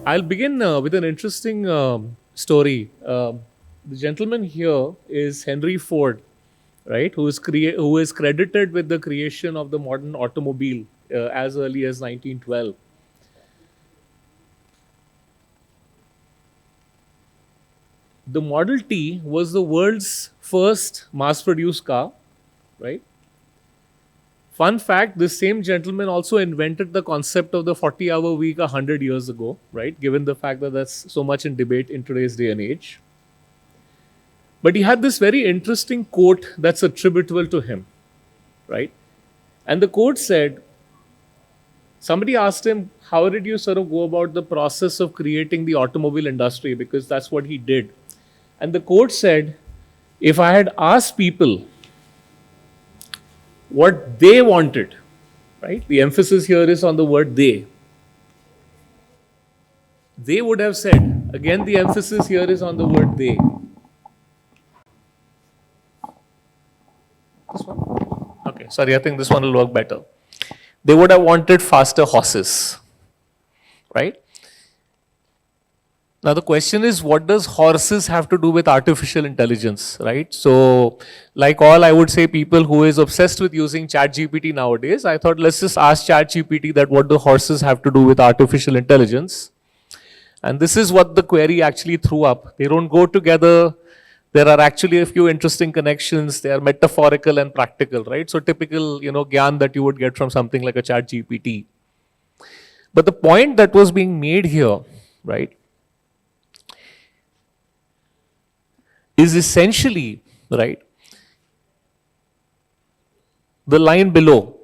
I'll begin with an interesting story. The gentleman here is Henry Ford, right? Who is credited with the creation of the modern automobile as early as 1912. The Model T was the world's first mass-produced car, right? Fun fact, this same gentleman also invented the concept of the 40-hour week 100 years ago, right? Given the fact that that's so much in debate in today's day and age. But he had this very interesting quote that's attributable to him, right? And the quote said, somebody asked him, how did you sort of go about the process of creating the automobile industry? Because that's what he did. And the quote said, if I had asked people what they wanted, right? The emphasis here is on the word they. They would have said, again, the emphasis here is on the word they. This one? Okay, sorry, I think this one will work better. They would have wanted faster horses, right? Now the question is, what does horses have to do with artificial intelligence, right? So like all, I would say people who is obsessed with using ChatGPT nowadays, I thought let's just ask ChatGPT that what do horses have to do with artificial intelligence? And this is what the query actually threw up. They don't go together. There are actually a few interesting connections. They are metaphorical and practical, right? So typical, gyan that you would get from something like a ChatGPT. But the point that was being made here, right, is essentially, right, the line below.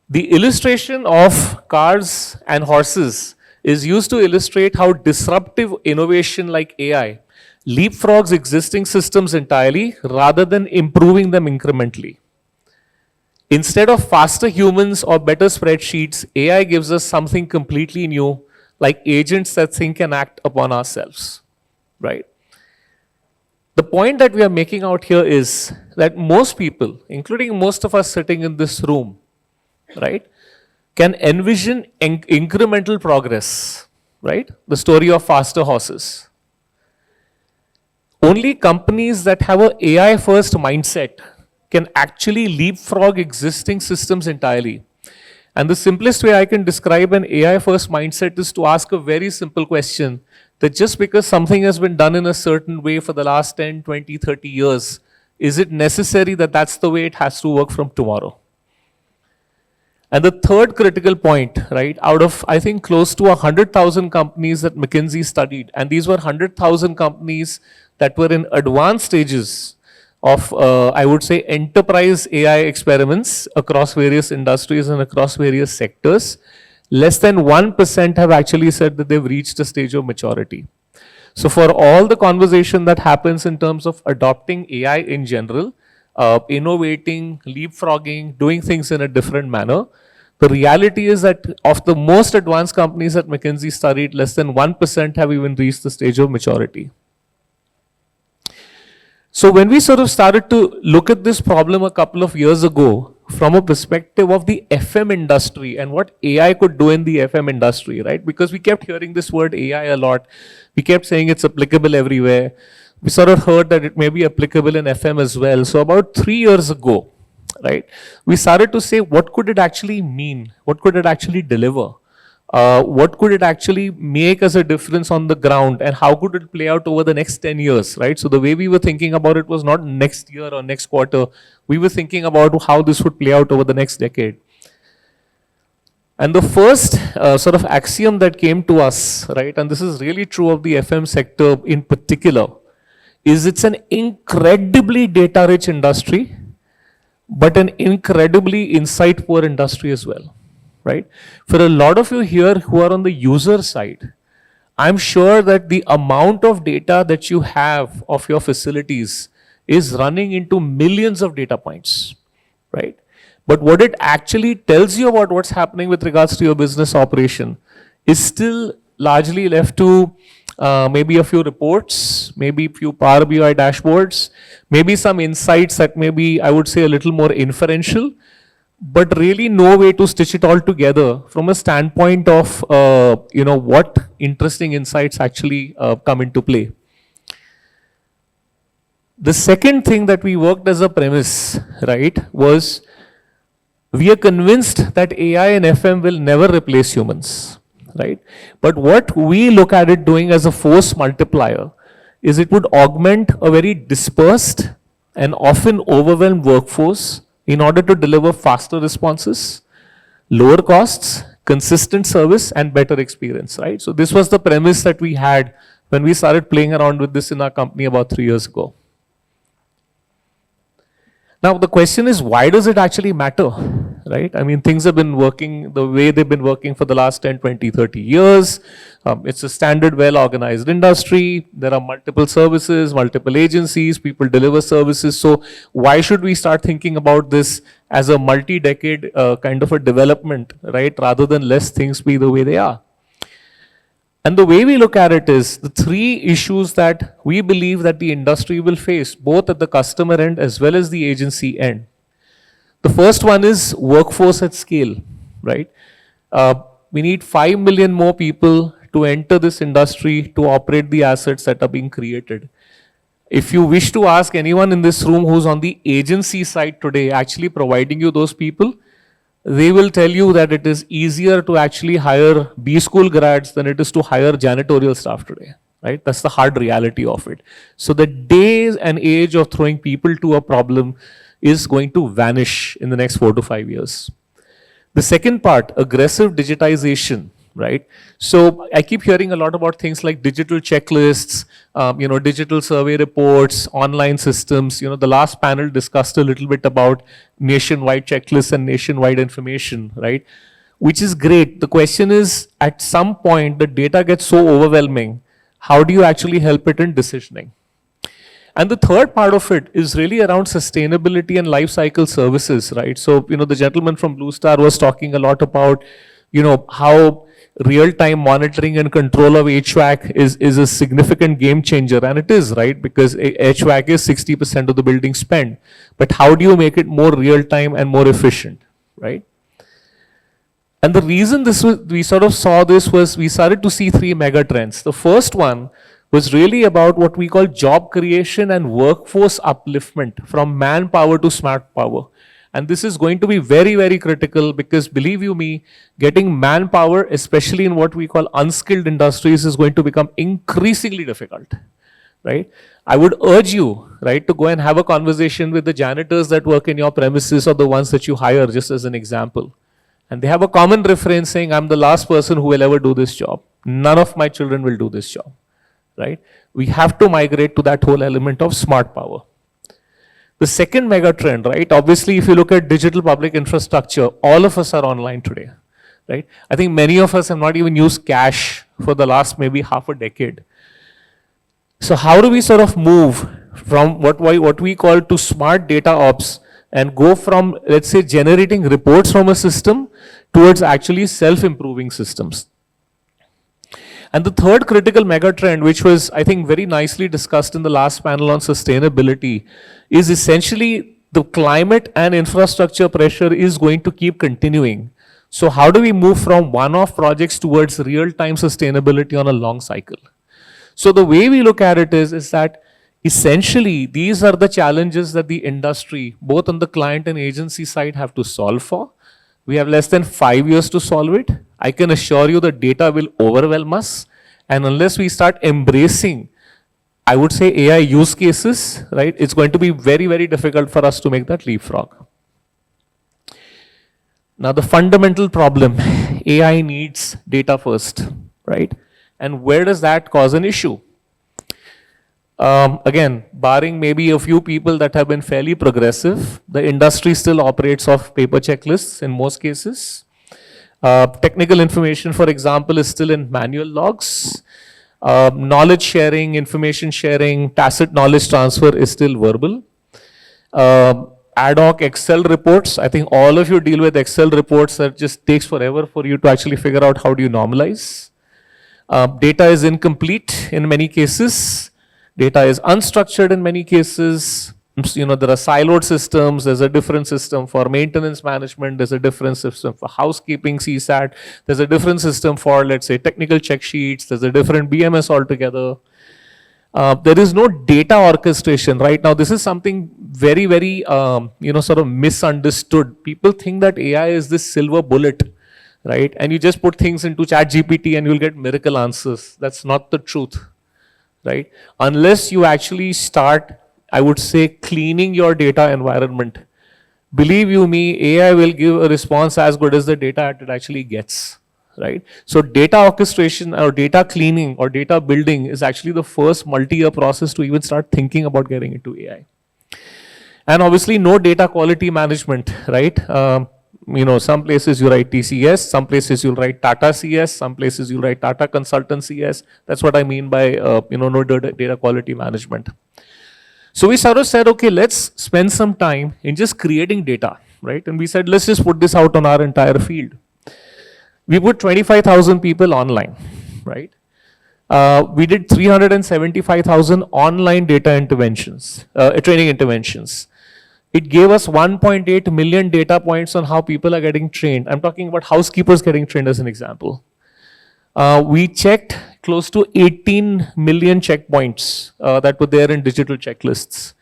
The illustration of cars and horses is used to illustrate how disruptive innovation like AI leapfrogs existing systems entirely rather than improving them incrementally. Instead of faster humans or better spreadsheets, AI gives us something completely new, like agents that think and act upon ourselves, right? The point that we are making out here is that most people, including most of us sitting in this room, right, can envision incremental progress, right? The story of faster horses. Only companies that have an AI-first mindset can actually leapfrog existing systems entirely. And the simplest way I can describe an AI-first mindset is to ask a very simple question, that just because something has been done in a certain way for the last 10, 20, 30 years, is it necessary that that's the way it has to work from tomorrow? And the third critical point, right, out of, I think, close to 100,000 companies that McKinsey studied, and these were 100,000 companies that were in advanced stages of, I would say, enterprise AI experiments across various industries and across various sectors. Less than 1% have actually said that they've reached a stage of maturity. So for all the conversation that happens in terms of adopting AI in general, innovating, leapfrogging, doing things in a different manner, the reality is that of the most advanced companies that McKinsey studied, less than 1% have even reached the stage of maturity. So when we sort of started to look at this problem a couple of years ago, from a perspective of the FM industry and what AI could do in the FM industry, right? Because we kept hearing this word AI a lot. We kept saying it's applicable everywhere. We sort of heard that it may be applicable in FM as well. So about 3 years ago, right, we started to say, what could it actually mean? What could it actually deliver? What could it actually make as a difference on the ground, and how could it play out over the next 10 years, right? So the way we were thinking about it was not next year or next quarter. We were thinking about how this would play out over the next decade. And the first sort of axiom that came to us, right, and this is really true of the FM sector in particular, is it's an incredibly data-rich industry, but an incredibly insight-poor industry as well. Right? For a lot of you here who are on the user side, I'm sure that the amount of data that you have of your facilities is running into millions of data points, right? But what it actually tells you about what's happening with regards to your business operation is still largely left to maybe a few reports, maybe a few Power BI dashboards, maybe some insights that may be, I would say, a little more inferential. but really no way to stitch it all together from a standpoint of what interesting insights actually come into play. The second thing that we worked as a premise, right, was we are convinced that AI and FM will never replace humans, right? But what we look at it doing as a force multiplier is it would augment a very dispersed and often overwhelmed workforce in order to deliver faster responses, lower costs, consistent service, and better experience, right? So this was the premise that we had when we started playing around with this in our company about 3 years ago. Now, the question is, why does it actually matter, right? I mean, things have been working the way they've been working for the last 10, 20, 30 years. It's a standard, well-organized industry. There are multiple services, multiple agencies, people deliver services. So why should we start thinking about this as a multi-decade kind of a development, right? Rather than less things be the way they are. And the way we look at it is the three issues that we believe that the industry will face, both at the customer end as well as the agency end. The first one is workforce at scale, right? We need 5 million more people to enter this industry to operate the assets that are being created. If you wish to ask anyone in this room who's on the agency side today, actually providing you those people, they will tell you that it is easier to actually hire B school grads than it is to hire janitorial staff today, right? That's the hard reality of it. So the days and age of throwing people to a problem is going to vanish in the next 4 to 5 years. The second part, aggressive digitization, right? So I keep hearing a lot about things like digital checklists, digital survey reports, online systems. The last panel discussed a little bit about nationwide checklists and nationwide information, right? Which is great. The question is, at some point, the data gets so overwhelming. How do you actually help it in decisioning? And the third part of it is really around sustainability and life cycle services, right? So, the gentleman from Blue Star was talking a lot about, how real-time monitoring and control of HVAC is a significant game changer, and it is, right? Because HVAC is 60% of the building spend. But how do you make it more real-time and more efficient, right? And the reason we sort of saw this was we started to see 3 mega trends. The first one was really about what we call job creation and workforce upliftment from manpower to smart power. And this is going to be very, very critical because, believe you me, getting manpower, especially in what we call unskilled industries, is going to become increasingly difficult, right? I would urge you, right, to go and have a conversation with the janitors that work in your premises or the ones that you hire, just as an example. And they have a common refrain saying, I'm the last person who will ever do this job. None of my children will do this job, right? We have to migrate to that whole element of smart power. The second mega trend, right? Obviously, if you look at digital public infrastructure, all of us are online today, right? I think many of us have not even used cash for the last maybe half a decade. So how do we sort of move from what we call to smart data ops and go from, let's say, generating reports from a system towards actually self-improving systems? And the third critical mega trend, which was, I think, very nicely discussed in the last panel on sustainability, is essentially the climate and infrastructure pressure is going to keep continuing. So how do we move from one-off projects towards real-time sustainability on a long cycle? So the way we look at it is that essentially these are the challenges that the industry, both on the client and agency side, have to solve for. We have less than 5 years to solve it. I can assure you the data will overwhelm us. And unless we start embracing, I would say, AI use cases, right, it's going to be very, very difficult for us to make that leapfrog. Now, the fundamental problem, AI needs data first, right? And where does that cause an issue? Again, barring maybe a few people that have been fairly progressive, the industry still operates off paper checklists in most cases. Technical information, for example, is still in manual logs. Knowledge sharing, information sharing, tacit knowledge transfer is still verbal. Ad hoc Excel reports, I think all of you deal with Excel reports that just takes forever for you to actually figure out how do you normalize. Data is incomplete in many cases. Data is unstructured in many cases. There are siloed systems. There's a different system for maintenance management. There's a different system for housekeeping, CSAT. There's a different system for, let's say, technical check sheets. There's a different BMS altogether. There is no data orchestration right now. This is something very, very, sort of misunderstood. People think that AI is this silver bullet, right? And you just put things into ChatGPT and you'll get miracle answers. That's not the truth, right? Unless you actually start, I would say, cleaning your data environment. Believe you me, AI will give a response as good as the data it actually gets, right? So data orchestration or data cleaning or data building is actually the first multi-year process to even start thinking about getting into AI. And obviously no data quality management, right? Some places you write TCS, some places you'll write Tata CS, some places you write Tata Consultant CS. That's what I mean by, no data quality management. So we sort of said, okay, let's spend some time in just creating data, right? And we said, let's just put this out on our entire field. We put 25,000 people online, right? We did 375,000 online data interventions, training interventions. It gave us 1.8 million data points on how people are getting trained. I'm talking about housekeepers getting trained as an example. We checked close to 18 million checkpoints that were there in digital checklists.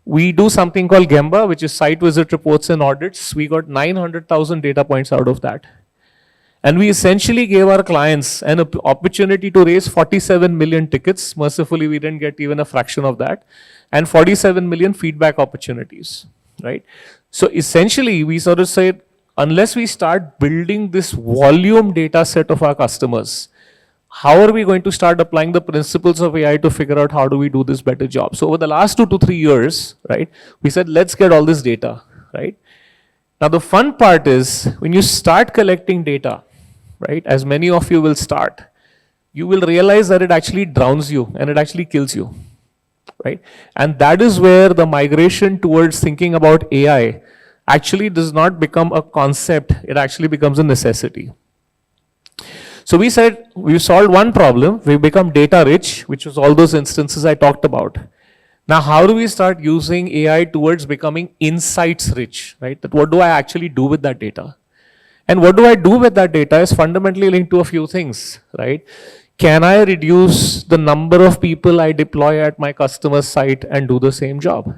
We do something called Gemba, which is site visit reports and audits. We got 900,000 data points out of that. And we essentially gave our clients an opportunity to raise 47 million tickets. Mercifully, we didn't get even a fraction of that. And 47 million feedback opportunities, right? So essentially, we sort of said, unless we start building this volume data set of our customers, how are we going to start applying the principles of AI to figure out how do we do this better job? So over the last 2 to 3 years, right, we said, let's get all this data, right? Now the fun part is when you start collecting data, right, as many of you will start, you will realize that it actually drowns you and it actually kills you, right? And that is where the migration towards thinking about AI actually does not become a concept, it actually becomes a necessity. So we said, we've solved one problem, we've become data rich, which was all those instances I talked about. Now, how do we start using AI towards becoming insights rich, right? That what do I actually do with that data? And what do I do with that data is fundamentally linked to a few things, right? Can I reduce the number of people I deploy at my customer site and do the same job?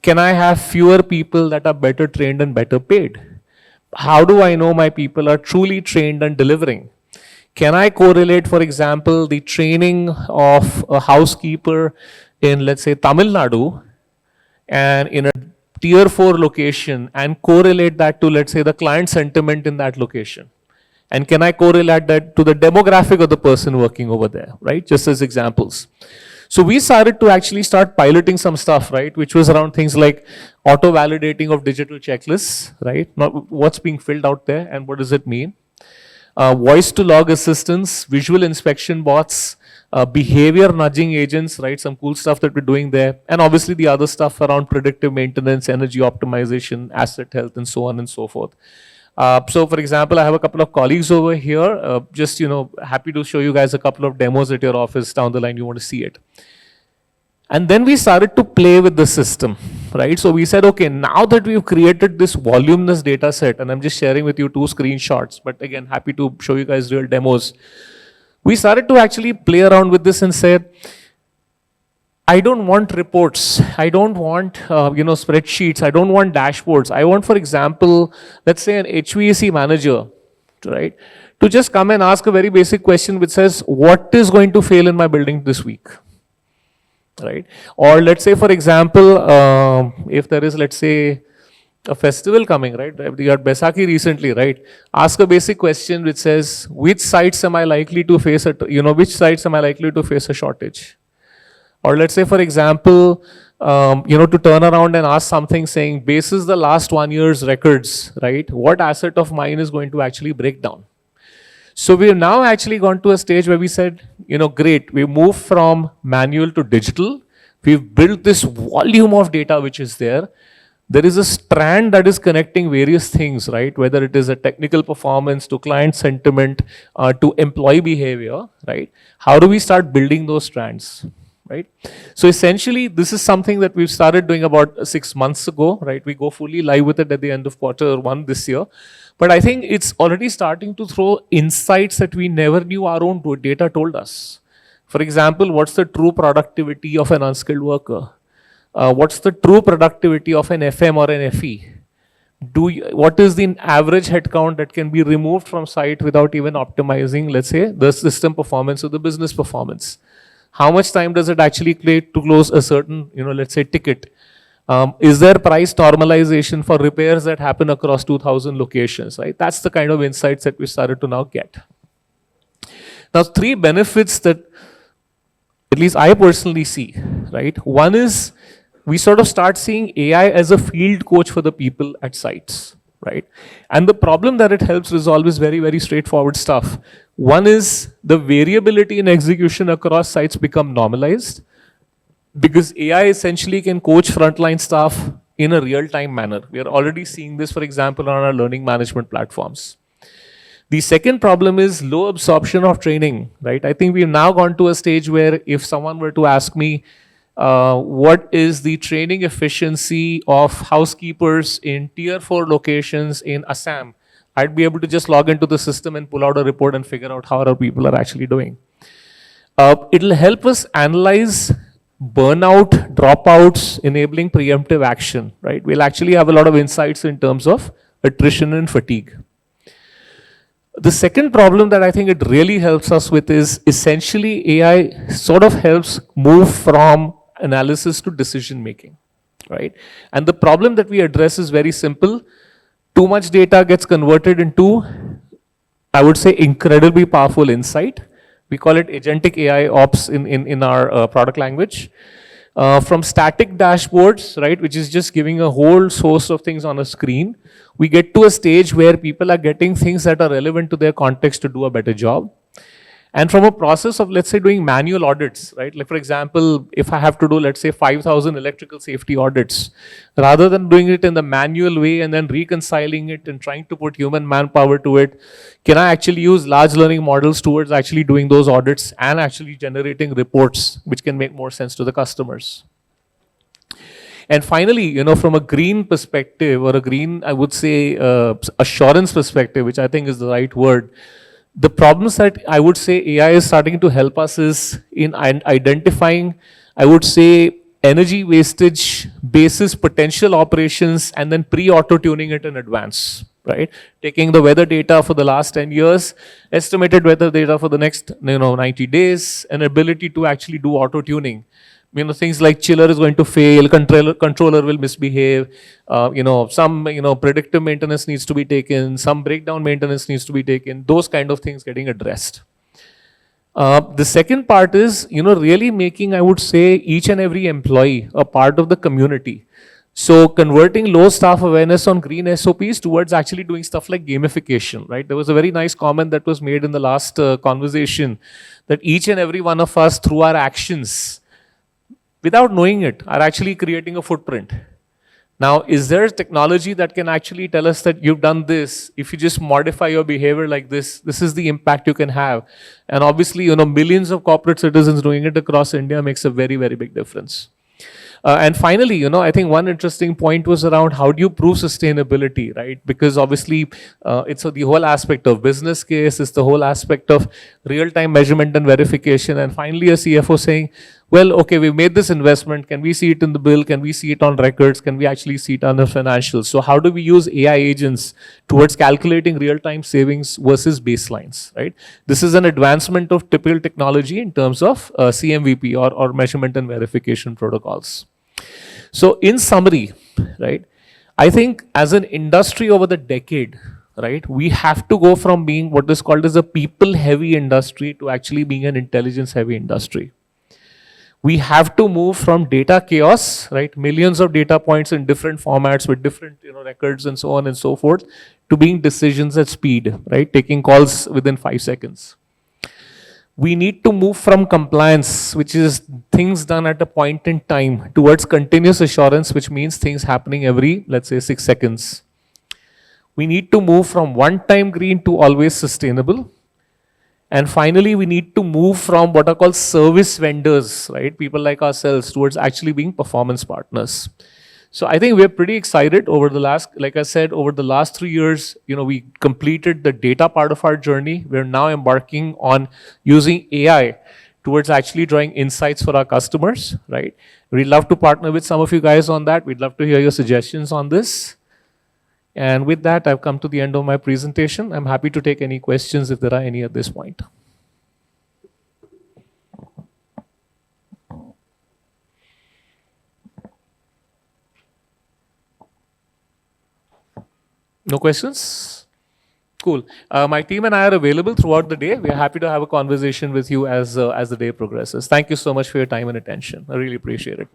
Can I have fewer people that are better trained and better paid? How do I know my people are truly trained and delivering? Can I correlate, for example, the training of a housekeeper in, let's say, Tamil Nadu and in a tier 4 location and correlate that to, let's say, the client sentiment in that location? And can I correlate that to the demographic of the person working over there, right? Just as examples. So we started to actually start piloting some stuff, right? Which was around things like auto-validating of digital checklists, right? Not what's being filled out there and what does it mean? Voice-to-log assistance, visual inspection bots, behavior nudging agents, right? Some cool stuff that we're doing there. And obviously the other stuff around predictive maintenance, energy optimization, asset health, and so on and so forth. So for example, I have a couple of colleagues over here, just, happy to show you guys a couple of demos at your office down the line, you want to see it. And then we started to play with the system, right? So we said, okay, now that we've created this voluminous data set, and I'm just sharing with you 2 screenshots, but again, happy to show you guys real demos. We started to actually play around with this and say, I don't want reports. I don't want, spreadsheets. I don't want dashboards. I want, for example, let's say an HVAC manager, right, to just come and ask a very basic question which says, what is going to fail in my building this week? Right? Or let's say, for example, if there is, let's say, a festival coming, right? We had Baisakhi recently, right? Ask a basic question which says, which sites am I likely to face which sites am I likely to face a shortage? Or let's say, for example, to turn around and ask something saying, basis the last 1 year's records, right? What asset of mine is going to actually break down? So we've now actually gone to a stage where we said, great, we moved from manual to digital. We've built this volume of data which is there. There is a strand that is connecting various things, right? Whether it is a technical performance to client sentiment, to employee behavior, right? How do we start building those strands, right? So essentially, this is something that we've started doing about 6 months ago, right? We go fully live with it at the end of quarter 1 this year. But I think it's already starting to throw insights that we never knew our own data told us. For example, what's the true productivity of an unskilled worker? What's the true productivity of an FM or an FE? What is the average headcount that can be removed from site without even optimizing, let's say, the system performance or the business performance? How much time does it actually take to close a certain, let's say, ticket? Is there price normalization for repairs that happen across 2,000 locations, right? That's the kind of insights that we started to now get. Now, 3 benefits that at least I personally see, right? One is we sort of start seeing AI as a field coach for the people at sites, right? And the problem that it helps resolve is very, very straightforward stuff. One is the variability in execution across sites become normalized because AI essentially can coach frontline staff in a real-time manner. We are already seeing this, for example, on our learning management platforms. The second problem is low absorption of training, right? I think we've now gone to a stage where if someone were to ask me, what is the training efficiency of housekeepers in tier 4 locations in Assam, I'd be able to just log into the system and pull out a report and figure out how our people are actually doing. It'll help us analyze burnout, dropouts, enabling preemptive action, right? We'll actually have a lot of insights in terms of attrition and fatigue. The second problem that I think it really helps us with is essentially AI sort of helps move from analysis to decision making, right? And the problem that we address is very simple. Too much data gets converted into, I would say, incredibly powerful insight. We call it agentic AI ops in our product language. From static dashboards, right, which is just giving a whole source of things on a screen, we get to a stage where people are getting things that are relevant to their context to do a better job. And from a process of, let's say, doing manual audits, right? Like, for example, if I have to do, let's say, 5,000 electrical safety audits, rather than doing it in the manual way and then reconciling it and trying to put human manpower to it, can I actually use large learning models towards actually doing those audits and actually generating reports which can make more sense to the customers? And finally, from a green perspective or a green, I would say, assurance perspective, which I think is the right word, the problems that I would say AI is starting to help us is in identifying, I would say, energy wastage basis potential operations and then pre-auto tuning it in advance, right? Taking the weather data for the last 10 years, estimated weather data for the next 90 days, and ability to actually do auto tuning. Things like chiller is going to fail, controller will misbehave, some, predictive maintenance needs to be taken, some breakdown maintenance needs to be taken, those kind of things getting addressed. The second part is, really making, I would say, each and every employee a part of the community. So converting low staff awareness on green SOPs towards actually doing stuff like gamification, right? There was a very nice comment that was made in the last conversation that each and every one of us, through our actions, without knowing it, are actually creating a footprint. Now, is there technology that can actually tell us that you've done this? If you just modify your behavior like this, this is the impact you can have. And obviously, millions of corporate citizens doing it across India makes a very, very big difference. And finally, I think one interesting point was around how do you prove sustainability, right? Because obviously, it's the whole aspect of business case, it's the whole aspect of real-time measurement and verification. And finally, a CFO saying, well, okay, we made this investment. Can we see it in the bill? Can we see it on records? Can we actually see it on the financials? So how do we use AI agents towards calculating real-time savings versus baselines, right? This is an advancement of typical technology in terms of CMVP or measurement and verification protocols. So in summary, right, I think as an industry over the decade, right, we have to go from being what is called as a people-heavy industry to actually being an intelligence-heavy industry. We have to move from data chaos, right, millions of data points in different formats with different records and so on and so forth, to being decisions at speed, right, taking calls within 5 seconds. We need to move from compliance, which is things done at a point in time, towards continuous assurance, which means things happening every, let's say, 6 seconds. We need to move from one-time green to always sustainable. And finally, we need to move from what are called service vendors, right? People like ourselves towards actually being performance partners. So I think we're pretty excited over the last, like I said, over the last 3 years, we completed the data part of our journey. We're now embarking on using AI towards actually drawing insights for our customers, right? We'd love to partner with some of you guys on that. We'd love to hear your suggestions on this. And with that, I've come to the end of my presentation. I'm happy to take any questions if there are any at this point. No questions? Cool. My team and I are available throughout the day. We are happy to have a conversation with you as the day progresses. Thank you so much for your time and attention. I really appreciate it.